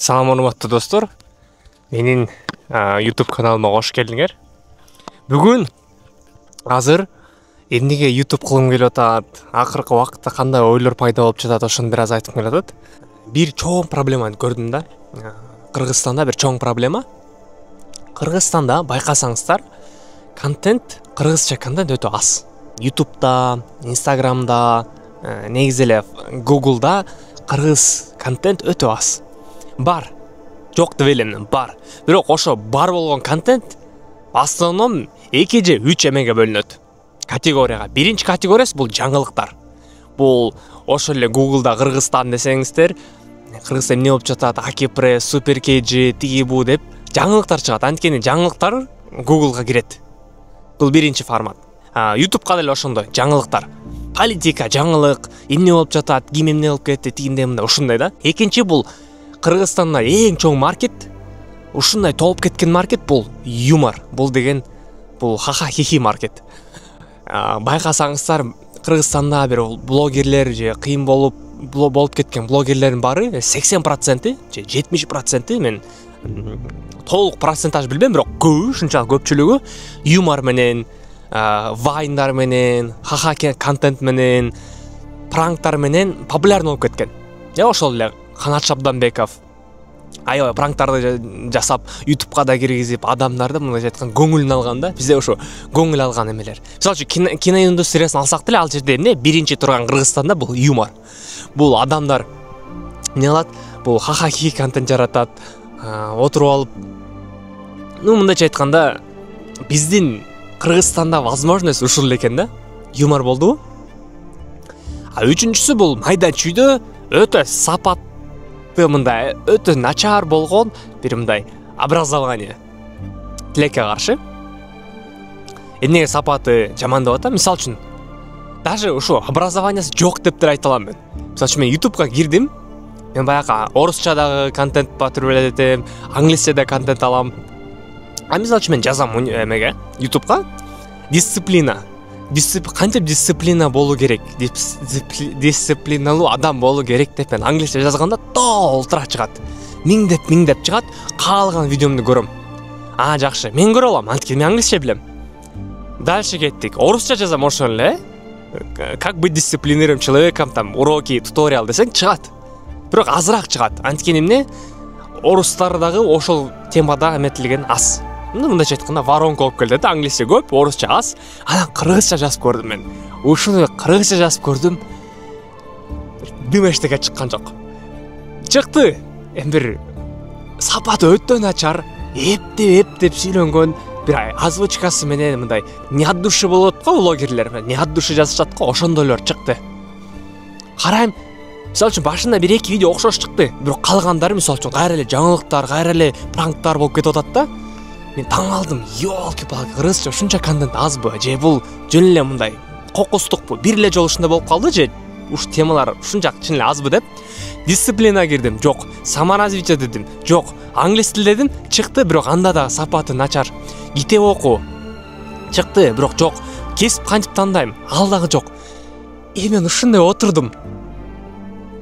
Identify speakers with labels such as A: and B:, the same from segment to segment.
A: Салам урматтуу достор. Менин YouTube каналыма кош келдиңер. Бүгүн азыр эмнеге YouTube кылгым келип атат, акыркы убакытта кандай ойлор пайда болуп жатат, ошону бир аз айтып келип атат. Бир чоң проблеманы көрдүм да. Кыргызстанда бир чоң проблема. Кыргызстанда байкасаңыздар, кыргызча контент өтө аз. YouTube'да, Instagram'да, негизи эле Google'да кыргыз контент өтө аз. Бар. Жок деп элем, бар. Бирок ошо бар болгон контент основном 2 же 3 эмеге бөлүнөт. Категорияга. Биринчи категориясы бул жаңылыктар. Бул ошо эле Google'да Кыргызстан десеңиздер, Кыргызда эмне болуп жатат, Акипресс, Супер KG, тиги бу деп жаңылыктар чыгат. Анткени жаңылыктар Google'га кирет. Бул биринчи формат. YouTube'га деле ошондой жаңылыктар. Политика, жаңылык, эмне болуп жатат, ким эмне болуп кетти, тигиндей мындай ушундай да. Экинчи бул Кыргызстанда эң чоң маркет, ушундай толуп кеткен маркет бул юмор. Бул деген бул ха-ха-хи-хи маркет. Байкасаңыздар, Кыргызстанда бир блогерлер же кыйын болуп кеткен блогерлердин баары 80% же 70% мен толук процентаж билбейм, бирок ушунчалык көпчүлүгү юмор менен, вайндар менен, ха-ха контент менен, пранктар менен популярный болуп кеткен. Я ошол эле Канат Шабданбеков аябай пранктарды жасап, YouTube'га да киргизип, адамдарды мындайча айткан көңүлүн алган да. Бизде ошо көңүл алган эмелер. Мисалы үчүн киноиндустриясын алсак деле, ал жерде эмне? Биринчи турган Кыргызстанда бул юмор. Бул адамдар эмне кылат? Бул ха-ха-хи контент жаратат, отуруп алып. Мындайча айтканда, биздин Кыргызстанда возможность ушул экен да. Юмор болдубу? Үчүнчүсү бул майда чүйдө өтө сапаттуу, мындай өтө начар болгон бир мындай образование. Тилекке каршы. Эмнеге сапаты жаман деп атам? Мисалы үчүн, даже ушу образованиясы жок деп деле айта алам мен. Мисалы үчүн мен YouTube'га кирдим, мен баягы орусчадагы контент патруль этем, англисчада контент алам. Мисалы үчүн мен жазам эмеге, YouTube'га дисциплина. Кантип дисциплина болуу керек, дисциплиналуу адам болуу керек деп мен англисче жазганда толтура чыгат. Миңдеп чыгат, каалган видеомду көрөм. Жакшы, мен көрө алам, анткени мен англисче билем. Дальше кеттик. Орусча жазам ошол эле. Как быть дисциплинированным человеком, там уроки, туториал десең чыгат. Бирок азыраак чыгат. Анткени эмне? Орустар дагы ошол темада эметилген аз. Мындайча айтканда воронка болуп келди да, англисче көп, орусча аз. Анан кыргызча жазып көрдүм мен. Ушуну кыргызча жазып көрдүм. Дым эчтеке чыккан жок. Чыкты. Бир сапаты өтө начар, эптеп сүйлөнгөн, бир озвучкасы менен мындай не от души болот го блогерлер, не от души жазышат го, ошондойлор чыкты. Карайм, мисалы үчүн башында 1-2 видео окшош чыкты, бирок калгандары мисалы үчүн кайра эле жаңылыктар, кайра эле пранктар болуп кетип атат да. Мен таң алдым, ёлки-палки, кыргызча ушунча контент азбы, же бул жөн эле мындай кокустукпу, бир эле жолу ушундай болуп калды, же уш темалар ушунча чын эле азбы деп. Дисциплина кирдим, жок. Саморазвитие дедим, жок. Англис тил дедим, чыкты, бирок анда да сапаты начар. Китеп окуу чыкты, бирок жок. Кесип кантип тандайм, ал дагы жок. Мен ушундай отурдум.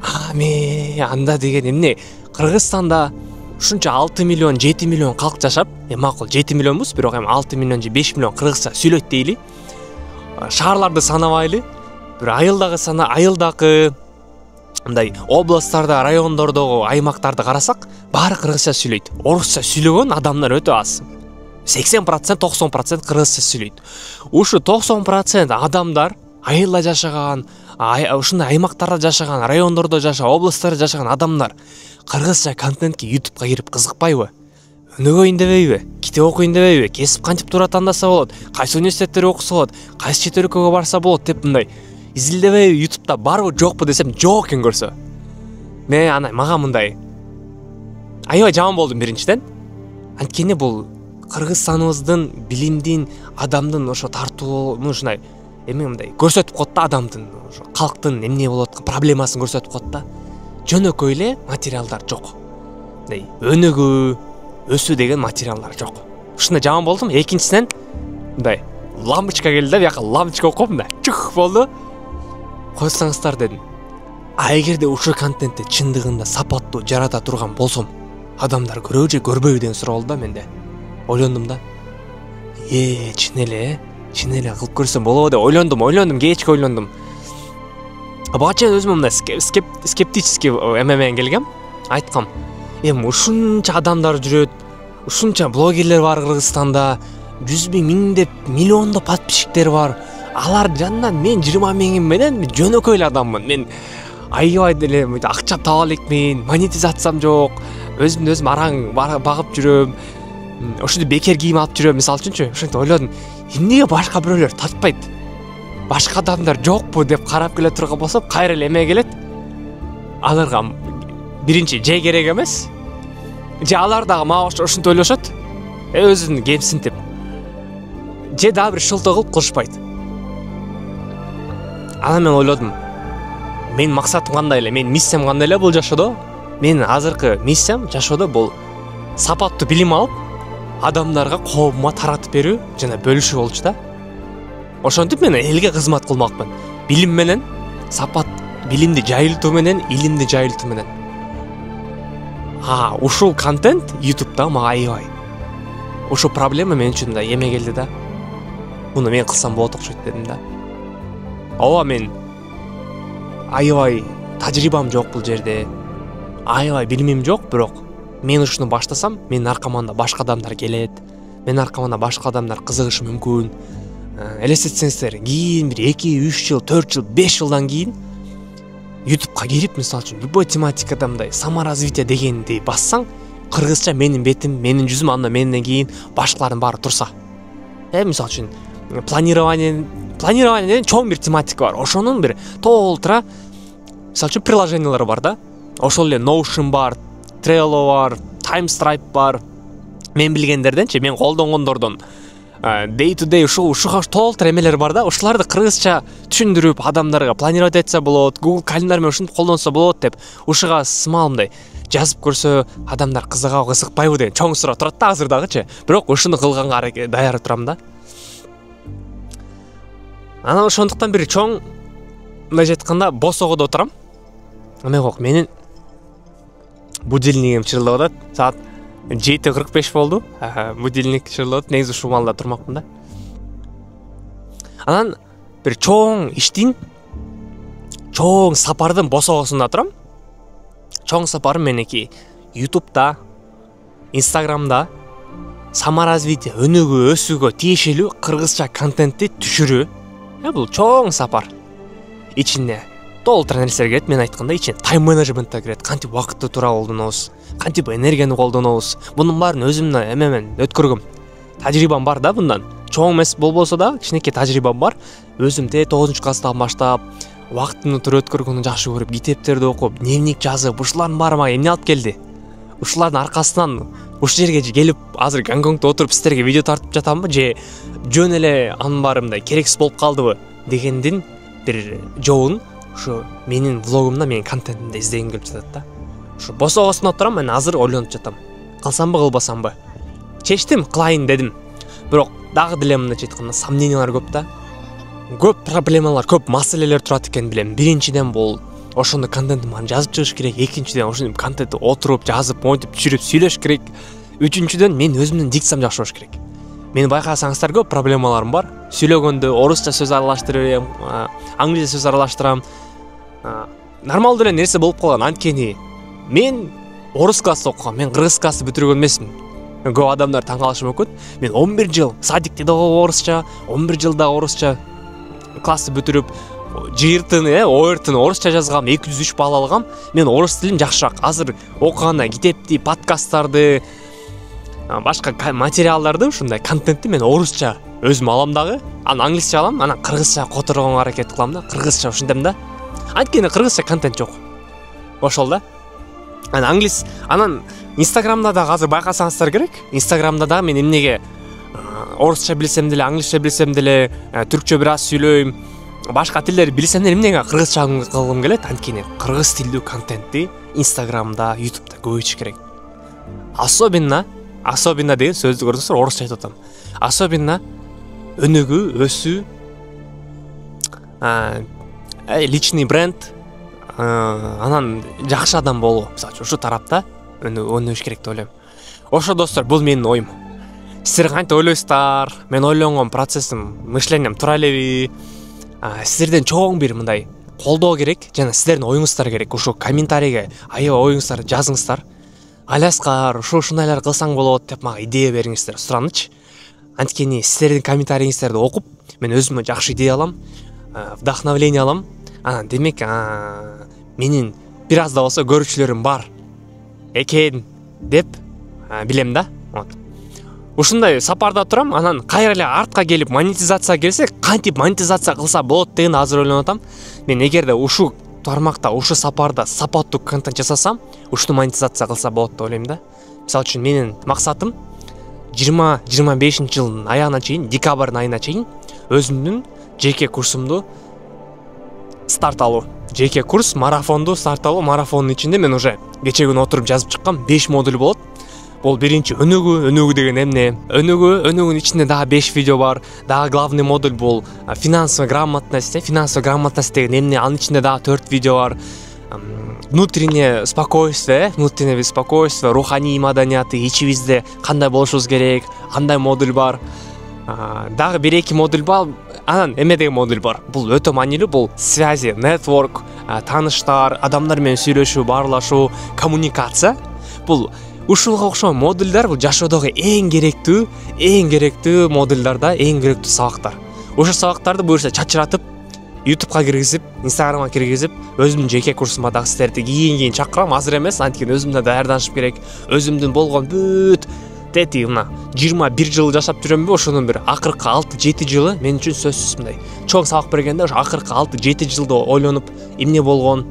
A: Анда деген эмне? Кыргызстанда ушунча 6 миллион, 7 миллион калк жашап, макул 7 миллионбуз, бирок 6 миллион же 5 миллион кыргызча сүйлөйт дейли. Шаарларды санабайлы, бир айылдагы мындай областтарда, райондордогу аймактарды карасак, баары кыргызча сүйлөйт. Орусча сүйлөгөн адамдар өтө аз. 80%, 90% кыргызча сүйлөйт. Ушу 90% адамдар айылда жашаган, ушундай аймактарда жашаган, райондордо жашаган, областтарда жашаган адамдар кыргызча контентке YouTube'га кирип кызыкпайбы? Өнөгөйүн дебейби? Китеп окуйун дебейби? Кесип кантип туура тандаса болот? Кайсы университеттерге окуса болот? Кайсы чет өлкөгө барса болот деп мындай изилдебейби? YouTube'да барбы, жокпу десем, жок экен көрсө. Мен мага мындай аябай жаман болдум биринчиден. Анткени бул Кыргызстаныбыздын билимдин, адамдын ошо тартуу, ушундай мындай көрсөтүп коет да, адамдын, ошо калктын эмне болуп аткан проблемасын көрсөтүп коет да. Жөнөкөй эле материалдар жок. Өнүгүү, өсүү деген материалдар жок. Ушундай жаман болдум. Экинчисинен мындай лампочка келди да, бияка лампочка окуп мындай чух болду. Койсоңуздар дедим. Эгерде ушул контентти чындыгында сапаттуу жарата турган болсом, адамдар көрөбү же көрбөйбү деген суроо болду да менде. Ойлондум да. Чын эле кылып көрсөм болобу деп ойлондум, кечке ойлондум. Буга чейин өзүм мындай скептический эме менен келгем. Айткам, эми ушунча адамдар жүрөт, ушунча блогерлер бар Кыргызстанда, 100 миң, миңдеп, миллиондоп подписчиктер бар. Алар жанынан мен 20 миңим менен жөнөкөй эле адаммын. Мен аябай деле акча таба элекмин, монетизациям жок, өзүмдү өзүм араң багып жүрөм. Ошондо бекер кийим алып жүрөм, мисалы үчүнчү. Ошентип ойлодум, эмнеге башка бирөөлөр татпайт? Башка адамдар жокпу деп карап келе турган болсо, кайра эле эме келет. Аларга биринчи же керек эмес, же алар дагы мага ошентип ойлошот. Өзүн кемсинтип. Же дагы бир шылтоо кылып кылышпайт. Анан мен ойлодум, менин максатым кандай эле, менин миссиям кандай эле бул жашоодо? Менин азыркы миссиям жашоодо бул сапаттуу билим алып, адамдарга, коомума таратып берүү жана бөлүшүү болчу да. Ошентип мен элге кызмат кылмакмын. Билим менен, билимди жайылтуу менен, илимди жайылтуу менен. Ушул контент YouTube'да мага аябай. Ушул проблема мен үчүн да эме келди да. Муну мен кылсам болот окшойт дедим да. Ооба, мен аябай тажрыйбам жок бул жерде. Аябай билимим жок, бирок мен ушуну баштасам, менин аркамда башка адамдар келет. Менин аркамда башка адамдар кызыгышы мүмкүн. Элестетсеңиздер, кийин бир 2, 3 жыл, 4 жыл, 5 жылдан кийин YouTube'ка кирип, мисалы үчүн, любой тематикада мындай саморазвитие дегенди бассаң, кыргызча менин бетим, менин жүзүм, анда менден кийин башкалардын баары турса. Мисалы үчүн, планирование деген чоң бир тематика бар. Ошонун бир толтура, мисалы үчүн, приложениялар бар да. Ошол эле Notion бар, Trello бар, TimeStripe бар. Мен билгендерденчи, мен колдонгондордон day to day ушуга толтура эмелер бар да. Ушуларды кыргызча түшүндүрүп, адамдарга планировать этсе болот, Google календар менен ушинтип колдонсо болот деп, ушуга смал мындай жазып көрсө, адамдар кызыгабы, кызыкпайбы деген чоң суроо турат да азыр дагычы. Бирок ушуну кылганга даярып турам да. Анан ошондуктан бир чоң мындай айтканда босогодо отурам. Менин будильнигим чырылдап атат. Саат 7:45 болду. Будильник чырылдап, негизи ушул маалда турмакмын да. Анан бир чоң иштин, чоң сапардын босогосунда турам. Чоң сапарым меники YouTube'да, Instagram'да саморазвитие, өнүгүү, өсүүгө тиешелүү кыргызча контентти түшүрүү. Бул чоң сапар. Ичинде толтура нерселер кирет, мен айткандай, ичинде тайм менеджмент да кирет. Кантип убакытты туура колдонобуз, кантип энергияны колдонобуз. Мунун баарын өзүмдүн эмемен өткөргөм. Тажрыйбам бар да bundan. Чоң эмес болбосо да, кичинекей тажрыйбам бар. Өзүм 9-класстан баштап убактымды туура өткөргөнү жакшы көрүп, китептерди окуп, дневник жазып, ушулардын баары мага эмне алып келди? Ушулардын аркасынан ушул жерге келип, азыр Гонконгдо отуруп сиздерге видео тартып жатамбы же жөн эле анын баары мындай керексиз болуп калдыбы дегендин бир жообун ушу менин влогумда, менин контентимде издегим келип жатат да. Ушу босогосунда турам, мен азыр ойлонуп жатам. Кылсамбы, кылбасамбы? Чечтим, кылайын дедим. Бирок дагы деле мындайча айтканда сомнениялар көп да. Көп проблемалар, көп маселелер турат экен билем. Биринчиден бул ошондо контентти жазып чыгыш керек. Экинчиден ошондой контентти отуруп, жазып, монтип, түшүрүп сүйлөш керек. Үчүнчүдөн мен өзүмдүн дикциям жакшы болуш керек. Мени байкасаңыздар, көп проблемаларым бар. Сүйлөгөндө орусча сөз аралаштырып, англисча сөз аралаштырам. Нормалдуу эле нерсе болуп калган. Анткени мен орус классы окугам, мен кыргыз классы бүтүргөн эмесмин. Көп адамдар таң калышы мүмкүн. Мен 11 жыл садикте да орусча, 11 жылда орусча классы бүтүрүп, жыйыртын, оертын орусча жазгам, 203 балл алгам. Мен орус тилим жакшыраак. Азыр окуганда китепти, подкасттарды, башка материалдарды, ушундай контентти мен орусча өзүм алам дагы, анан англисче алам, анан кыргызча которгонго аракет кылам да, кыргызча ушундайм да. Анткени кыргызча контент жок. Ошол да. Анан Instagram'da да азыр байкасаңыздар керек. Instagram'da да мен эмнеге орусча билсем деле, англисче билсем деле, түркчө бир аз сүйлөйм, башка тилдерди билсем деле эмнеге кыргызча кылгым келет? Анткени кыргыз тилдүү контентти Instagram'da, YouTube'да көбөйтүш керек. Особенно деген сөздү көрсөңүздөр, орусча айтып атам. Особенно өнүгүү, өсүү, личный бренд, анан жакшы адам болуу. Мисалы, ушу тарапта өнүгүш керек деп ойлойм. Ошо достор, бул менин оюм. Сиздер кантип ойлойсуздар? Мен ойлонгон процессим, мышлением туура элеби? Сиздерден чоң бир мындай колдоо керек жана сиздердин оюңуздар керек. Ошо комментарийге аябай оюңуздарды жазыңыздар. Аляскар, ушундайлар кылсаң болот деп мага идея бериңиздер, суранычы. Анткени сиздердин комментарийиңиздерди окуп, мен өзүмө жакшы идея алам, вдохновение алам. Анан демек, менин бир аз да болсо көрүүчүлөрүм бар экен деп билем да. Вот. Ушундай сапарда турам, анан кайра эле артка келип монетизация келсе, кантип монетизация кылса болот деген азыр ойлонуп атам. Мен эгерде ушу тармакта, ушу сапарда сапаттуу контент жасасам, ушуну монетизация кылса болот деп ойлойм да. Мисалы үчүн менин максатым 20-25 жылдын аягына чейин, декабрдын айына чейин өзүмдүн жеке курсумду старт алуу. Жеке курс, марафонду старт алуу. Марафондун ичинде мен уже кече күнү отуруп жазып чыккам, 5 модуль болот. Бул биринчи өнүгүү деген эмне? Өнүгүүнүн ичинде дагы 5 видео бар. Дагы главный модуль бул финансовая грамотность. Финансовая грамотность деген эмне? Анын ичинде дагы 4 видео бар. Внутреннее спокойствие, руханий маданияты, ичибизде кандай болушубуз керек, андай модуль бар. Дагы 1-2 модуль бар. Анан эме деген модуль бар. Бул өтө маанилүү, бул связи, network, тааныштар, адамдар менен сүйлөшүү, баарлашуу, коммуникация. Бул ушуга окшогон модульдар бул жашоодогу эң керектүү модульдарда, эң керектүү сабактар. Ошол сабактарды буюрса чачыратып, YouTube'га киргизип, Instagram'га киргизип, өзүмдүн жеке курсумда дагы сиздерди кийин чакырам, азыр эмес, анткени өзүмдө даярданышым керек. Өзүмдүн болгон бүт тети мына 21 жыл жашап жүрөмбү, ошонун бир акыркы 6-7 жылы мен үчүн сөзсүз мындай чоң сабак бергенде, ошо акыркы 6-7 жылда ойлонуп, эмне болгон,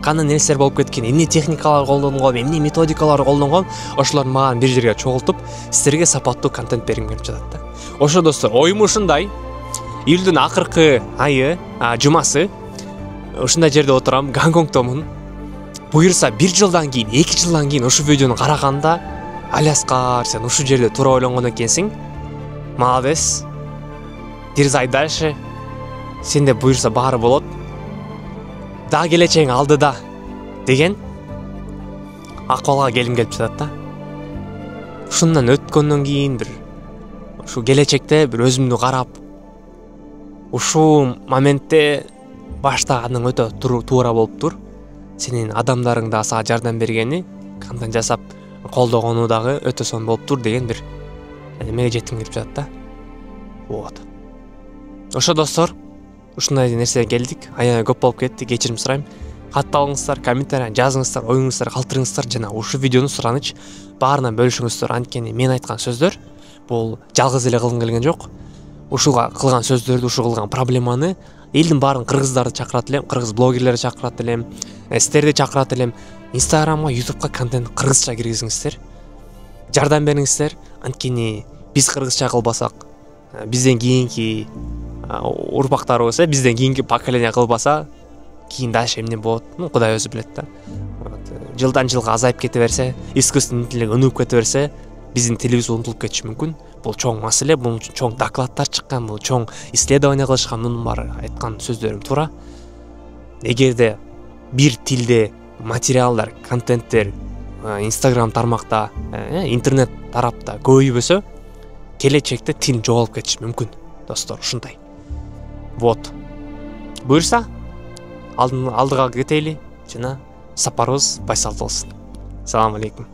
A: кандай нерселер болуп кеткен, эмне техникалар колдонгон, эмне методикалар колдонгон, ошолорду мага бир жерге чогултуп, сиздерге сапаттуу контент бергим келип жатат да. Ошо достор, оюм ушундай. Июлдун акыркы айы, жумасы, ушундай жерде отурам, Гонконгдомун. Буюрса 1 жылдан кийин, 2 жылдан кийин ушу видеону караганда, Аляскар, сен ушу жерде туура ойлонгон экенсиң. Молодец. Дерзай дальше. Сенде буюрса баары болот. Дагы келечегиң алдыда деген акыбалга келим келип жатат да. Ушундан өткөндөн кийин бир ушу келечекте бир өзүмдү карап, ушул моментте баштаганың өтө туура болуптур. Сенин адамдарың да сага жардам бергени, контент жасап колдогону дагы өтө сонун болуптур деген бир эмеге жетким келип жатат да. Вот. Ошо достор, ушундай нерсеге келдик. Аябай көп болуп кетти, кечирим сурайм. Катталыңыздар, комментарий жазыңыздар, оюңуздар калтырыңыздар жана ушу видеону сураныч баарынан бөлүшүңүздөр. Анткени мен айткан сөздөр бул жалгыз эле кылгым келген жок. Ушуга кылган сөздөрдү, ушу кылган проблеманы элдин баарын, кыргыздарды чакырат элем, кыргыз блогерлерди чакырат элем, сиздерди чакырат элем. Instagram'га, YouTube'га контент кыргызча киргизиңиздер. Жардам бериңиздер. Анткени биз кыргызча кылбасак, бизден кийинки урпактарыбыз, бизден кийинки поколение кылбаса, кийин дальше эмне болот? Кудай өзү билет да. Жылдан жылга азайып кете берсе, искусственный интеллект өнүгүп кете берсе, биздин тилибиз унутулуп кетиши мүмкүн. Бул чоң маселе, бул чоң докладдар чыккан, бул чоң исследование кылышкан, мунун баары айткан сөздөрүм туура. Эгерде бир тилде материалдар, контенттер Instagram тармакта, интернет тарапта көбөйбөсө, келечекте тил жоголуп кетиши мүмкүн. Достор, ушундай. Вот. Буюрса, алдыга кетели жана сапарыбыз байсалдуу болсун. Салам алейкум.